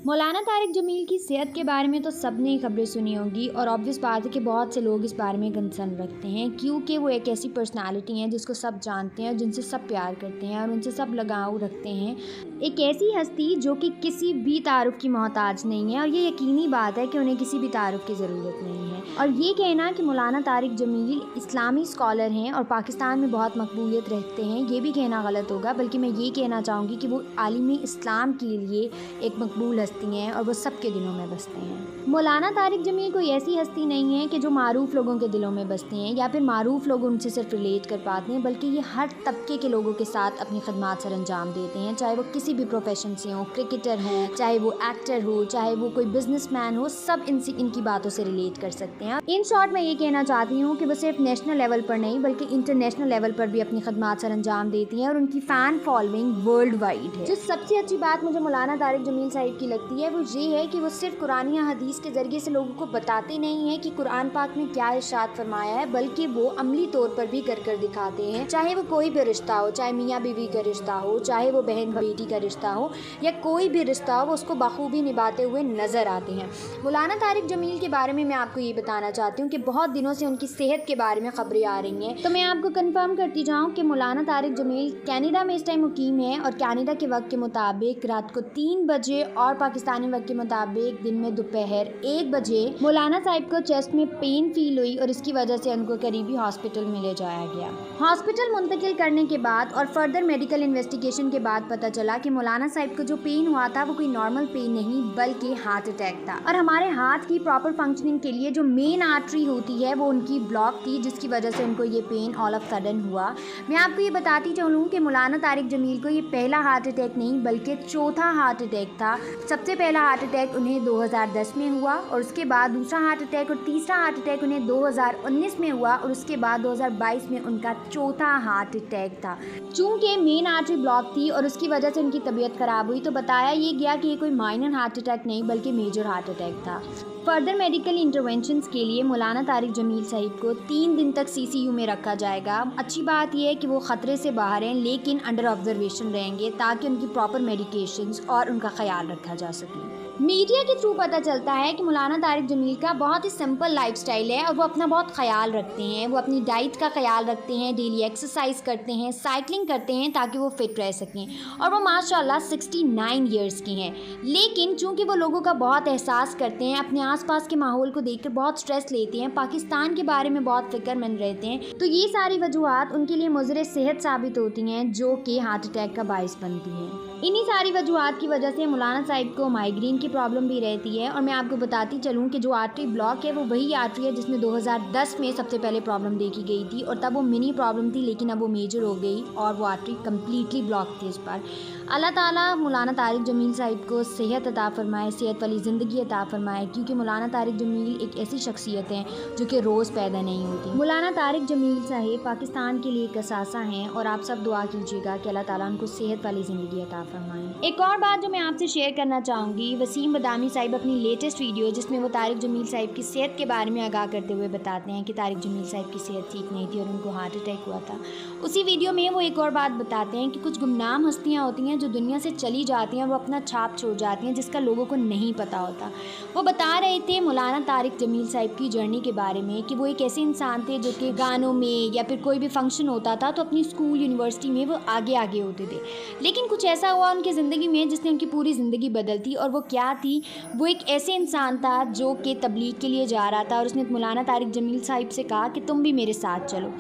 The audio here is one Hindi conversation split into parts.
मौलाना तारिक जमील की सेहत के बारे में तो सब ने खबरें सुनी होंगी और ऑब्वियस बात है कि बहुत से लोग इस बारे में कंसर्न रखते हैं क्योंकि वो एक ऐसी पर्सनालिटी हैं जिसको सब जानते हैं, जिनसे सब प्यार करते हैं और उनसे सब लगाव रखते हैं। एक ऐसी हस्ती जो कि किसी भी तारुफ की मोहताज नहीं है और ये यकीनी बात है कि उन्हें किसी भी तारुफ की ज़रूरत नहीं है। और ये कहना कि मौलाना तारिक जमील इस्लामी स्कॉलर हैं और पाकिस्तान में बहुत मकबूलियत रखते हैं, ये भी कहना गलत होगा, बल्कि मैं ये कहना चाहूँगी कि वो आलिमी इस्लाम के लिए एक मकबूल हस्ती हैं और वो सबके दिलों में बसते हैं। मौलाना तारिक जमील कोई ऐसी हस्ती नहीं है कि जो मारूफ लोगों के दिलों में बसते हैं या फिर मारूफ लोग उनसे सिर्फ रिलेट कर पाते हैं, बल्कि ये हर तबके के लोगों के साथ अपनी खदमात सर अंजाम देते हैं, चाहे वो किसी भी प्रोफेशन से हो, क्रिकेटर हो, चाहे वो एक्टर हो, चाहे वो कोई बिजनेसमैन हो, सब इनकी बातों से रिलेट कर सकते हैं। इन शॉर्ट मैं ये कहना चाहती हूँ कि वो सिर्फ नेशनल लेवल पर नहीं बल्कि इंटरनेशनल लेवल पर भी अपनी खदमात सर अंजाम देती हैं और उनकी फ़ैन फॉलोइंग वर्ल्ड वाइड है। जो सबसे अच्छी बात मुझे मौलाना तारिक जमील साहिब की लगती है वो ये है कि वो सिर्फ कुरान या हदीस के ज़रिए से लोगों को बताते नहीं हैं कि कुरान पाक में क्या इरशाद फरमाया है, बल्कि वो अमली तौर पर भी कर दिखाते हैं। चाहे वो कोई भी रिश्ता हो, चाहे मियाँ बीवी का रिश्ता हो, चाहे वो बहन बेटी का रिश्ता हो या कोई भी रिश्ता हो, वो उसको बखूबी निभाते हुए नज़र आते हैं। मौलाना तारिक जमील के बारे में मैं आपको ये बताना चाहती हूँ कि बहुत दिनों से उनकी सेहत के बारे में खबरें आ रही हैं, तो मैं आपको कन्फर्म करती जाऊँ कि मौलाना तारिक जमील कनाडा में इस टाइम मुकीम है और कनाडा के वक्त के मुताबिक रात को 3 बजे और पाकिस्तानी वक्त के मुताबिक दिन में दोपहर 1 बजे मौलाना साहिब को चेस्ट में पेन फील हुई और इसकी वजह से उनको करीबी हॉस्पिटल में ले जाया गया। हॉस्पिटल मुंतकिल करने के बाद और फर्दर मेडिकल इन्वेस्टिगेशन के बाद पता चला कि मौलाना साहिब को जो पेन हुआ था वो कोई नॉर्मल पेन नहीं बल्कि हार्ट अटैक था और हमारे हार्ट की प्रॉपर फंक्शनिंग के लिए जो मेन आर्टरी होती है वो उनकी ब्लॉक थी, जिसकी वजह से उनको ये पेन ऑल ऑफ सडन हुआ। मैं आपको ये बताती चलूँ कि मौलाना तारिक जमील को ये पहला हार्ट अटैक नहीं बल्कि चौथा हार्ट अटैक था। सबसे पहला हार्ट अटैक उन्हें 2010 में हुआ और उसके बाद दूसरा हार्ट अटैक और तीसरा हार्ट अटैक उन्हें 2019 में हुआ और उसके बाद 2022 में उनका चौथा हार्ट अटैक था। चूँकि मेन आर्टरी ब्लॉक थी और उसकी वजह से उनकी तबीयत ख़राब हुई तो बताया ये गया कि ये कोई माइनर हार्ट अटैक नहीं बल्कि मेजर हार्ट अटैक था। फर्दर मेडिकल इंटरवेंशंस के लिए मौलाना तारिक जमील साहिब को 3 दिन तक CCU में रखा जाएगा। अच्छी बात यह है कि वो ख़तरे से बाहर हैं लेकिन अंडर ऑब्जर्वेशन रहेंगे ताकि उनकी प्रॉपर मेडिकेशंस और उनका ख्याल रखा जा सके। मीडिया के थ्रू पता चलता है कि मौलाना तारिक जमील का बहुत ही सिंपल लाइफस्टाइल है और वो अपना बहुत ख्याल रखते हैं। वो अपनी डाइट का ख्याल रखते हैं, डेली एक्सरसाइज करते हैं, साइकिलिंग करते हैं ताकि वो फिट रह सकें और वो माशाल्लाह 69 ईयर्स की हैं। लेकिन चूंकि वो लोगों का बहुत एहसास करते हैं, अपने आसपास के माहौल को देखकर बहुत स्ट्रेस लेते हैं, पाकिस्तान के बारे में बहुत फिक्रमंद रहते हैं, तो ये सारी वजूहात उनके लिए मुज़र सेहत साबित होती हैं जो कि हार्ट अटैक का बाइस बनती हैं। इन्हीं सारी वजूहात की वजह से मौलाना साहिब को माइग्रेन की प्रॉब्लम भी रहती है और मैं आपको बताती चलूँ कि जो आर्टरी ब्लॉक है वो वही आर्टरी है जिसमें 2010 में सबसे पहले प्रॉब्लम देखी गई थी और तब वो मिनी प्रॉब्लम थी लेकिन अब वो मेजर हो गई और वो आर्टरी कम्प्लीटली ब्लॉक थी इस पर। अल्लाह ताला मौलाना तारिक जमील साहिब को सेहत अता फरमाए, सेहत वाली ज़िंदगी अता फरमाए, क्योंकि मौलाना तारिक जमील एक ऐसी शख्सियत हैं जो कि रोज़ पैदा नहीं होती। मौलाना तारिक जमील साहिब पाकिस्तान के लिए एक असासा हैं और आप सब दुआ कीजिएगा कि अल्लाह ताला उनको सेहत वाली ज़िंदगी अता फरमाए। एक और बात जो मैं आपसे शेयर करना चाहूँगी, वसीम बदामी साहिब अपनी लेटेस्ट वीडियो जिसमें वो तारिक जमील साहिब की सेहत के बारे में आगाह करते हुए बताते हैं कि तारिक जमील साहिब की सेहत ठीक नहीं थी और उनको हार्ट अटैक हुआ था। उसी वीडियो में वो एक और बात बताते हैं कि कुछ गुमनाम हस्तियाँ होती हैं जो दुनिया से चली जाती हैं, वो अपना छाप छोड़ जाती हैं जिसका लोगों को नहीं पता होता। वो बता रहे थे मौलाना तारिक जमील साहिब की जर्नी के बारे में कि वो एक ऐसे इंसान थे जो कि गानों में या फिर कोई भी फंक्शन होता था तो अपनी स्कूल यूनिवर्सिटी में वो आगे आगे होते थे, लेकिन कुछ ऐसा हुआ उनकी ज़िंदगी में जिसने उनकी पूरी ज़िंदगी बदल दी। और वो क्या थी? वो एक ऐसे इंसान था जो कि तबलीग के लिए जा रहा था और उसने मौलाना तारिक जमील साहिब से कहा कि तुम भी मेरे साथ चलो।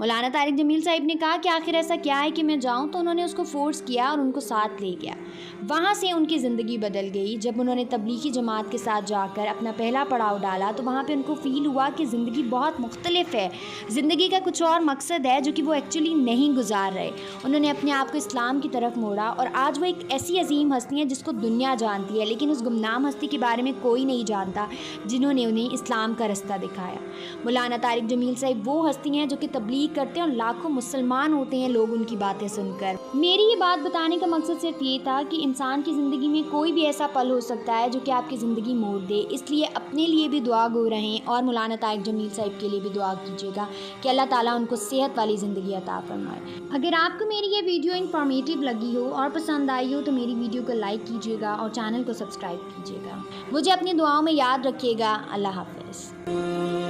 मौलाना तारिक जमील साहिब ने कहा कि आखिर ऐसा क्या है कि मैं जाऊं, तो उन्होंने उसको फोर्स किया और उनको साथ ले गया। वहाँ से उनकी ज़िंदगी बदल गई। जब उन्होंने तबलीगी जमात के साथ जाकर अपना पहला पड़ाव डाला तो वहाँ पे उनको फ़ील हुआ कि ज़िंदगी बहुत मुख्तलिफ है, ज़िंदगी का कुछ और मकसद है जो कि वो एक्चुअली नहीं गुजार रहे। उन्होंने अपने आप को इस्लाम की तरफ मोड़ा और आज वो एक ऐसी अजीम हस्ती है जिसको दुनिया जानती है, लेकिन उस गुमनाम हस्ती के बारे में कोई नहीं जानता जिन्होंने उन्हें इस्लाम का रास्ता दिखाया। मौलाना तारिक जमील साहिब वो हस्ती हैं जो कि तबलीग तबलीग करते हैं और लाखों मुसलमान होते हैं लोग उनकी बातें सुनकर। मेरी ये बात बताने का मकसद सिर्फ ये था कि इंसान की ज़िंदगी में कोई भी ऐसा पल हो सकता है जो कि आपकी ज़िंदगी मोड़ दे, इसलिए अपने लिए भी दुआ गो रहें और मौलाना तारिक जमील साहब के लिए भी दुआ कीजिएगा कि अल्लाह ताला उनको सेहत वाली ज़िंदगी अता फरमाए। अगर आपको मेरी ये वीडियो इन्फॉर्मेटिव लगी हो और पसंद आई हो तो मेरी वीडियो को लाइक कीजिएगा और चैनल को सब्सक्राइब कीजिएगा। मुझे अपनी दुआओं में याद रखिएगा। अल्लाह हाफ़िज़।